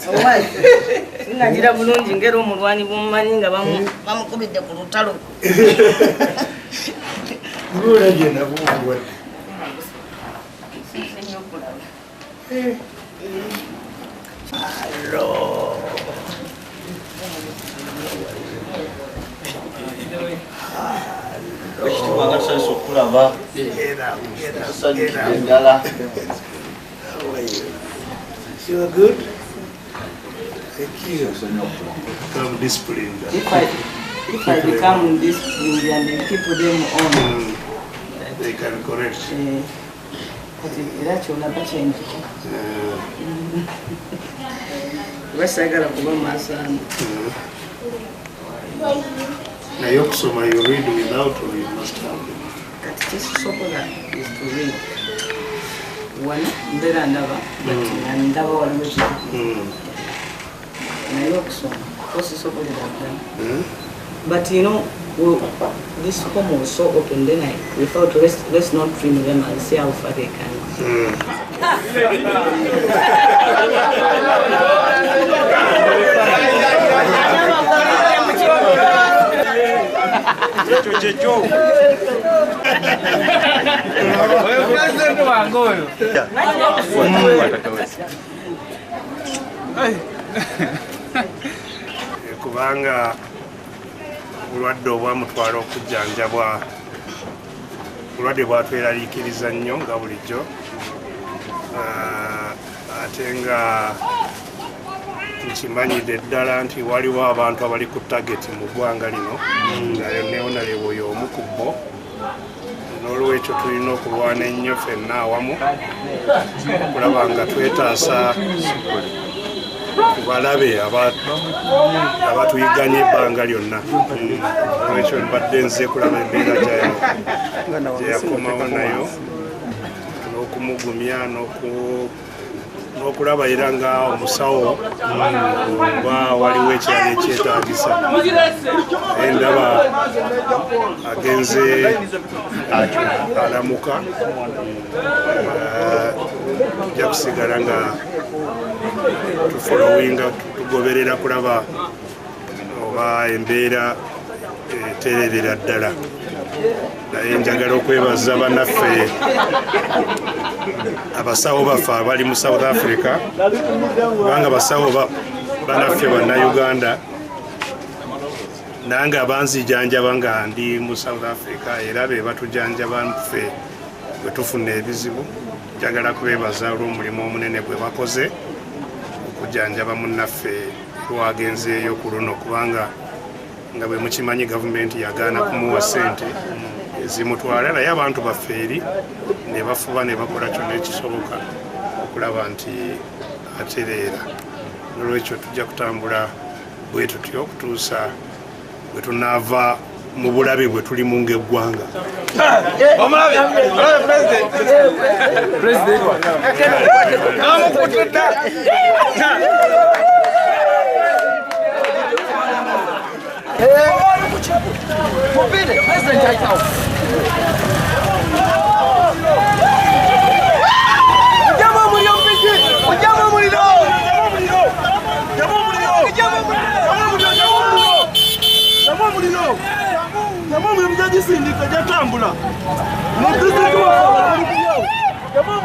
Why? Sinajira bulungi ngero omulwanyi bumumanyi nga bamukubidde ku lutalo. You are good? Thank you. Become disciplined. If I become disciplined and then people them on, they can correct. That's all about change. Basagala kuba masana. Na yokusoma you read without or you must have them. This sokola is to read. One mbera ndaba but ndaba waliwo kitu. Na yokusoma kosi sokola dada. But you know this home was so open then we thought let's not trim them and see how far they can. Kubanga bulwadde obwamutwala okujjanjabwa bulwadde bwatweraliikiriza nnyo nga bulijjo ate nga nkimanyidde ddala nti waliwo abantu abali ku tageti mu ggwanga lino nga neonalewo y'omu ku bo n'olwekyo tulina okulwana ennyo ffenna awamu okulaba nga twetaasa balabe abatuyiganya ebbanga lyonna olwekyo mbadde nze kulaba embeera gyeyakomawo nayo n'okumugumya n'okulaba era nga omusawo oba waliwo ekirala ekyetaagisa endaba agenze alamuka ojja kusigala nga tufolowinga tugoberera kulaba oba embeera etereerera ddala naye njagala okwebaza bannaffe abasawo baffe abali mu South Africa kubanga basawo bannaffe bannayuganda nange abanzijanjaba nga ndi mu South Africa era be batujanjaba ffe bwe tufuna ebizibu njagala kubeebaza olw'omulimu omunene gwe bakoze okujjanjaba munnaffe lwagenzeeyo ku luno kubanga nga bwe mukimanyi gavumenti yagaana kumuwa ssente ezimutwala naye abantu baffe eri ne bafuba ne bakola kyonna ekisoboka okulaba nti atereera n'olwekyo tujja kutambula bwe tutyo okutuusa bwe tunaava mu bulabe bwe tulimu ng'eggwanga. Sindika jatambula. Jamu